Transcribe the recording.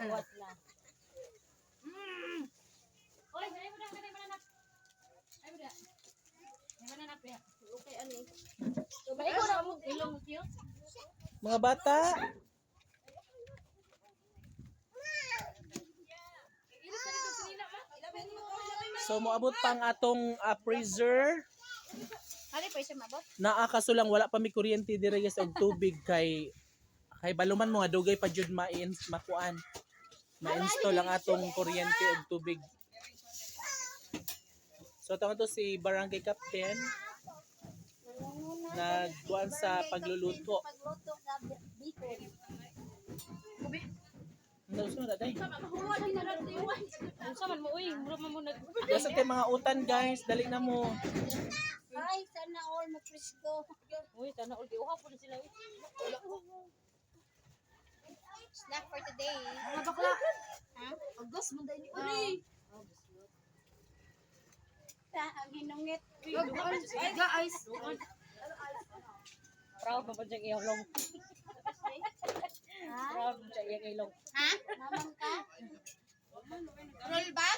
Buhat na. Oy, dali mo na nak. Ay mo da. May mananap ya. Okay ani. So ba ikaw ra mo ilong kiyo? Mga bata, so moabot pang atong freezer. Hali pa siya mabot. Naa kaso lang wala pa mi kuryente dire guys og tubig kay baluman mo nga dugay pa jud makuan. Ma-install lang atong kuryente og tubig. So tama to si Barangay Captain nagkuan sa pagluluto. Pagluto sa bacon. Ano gusto mo na day? Unsa man mo uy, mura man mo nag. Basta kay mga utan guys, dali na mo. Ay, sana all mapresko. Uy, sana all diuha po na sila. Snack for today. Mga bakla. Ha? Agos mo dahil ni Uri. Ang hinungit. Ay, guys. Proud mo pa dyan ilong. Proud mo dyan ilong. Ha? Naman ka? Roll ba?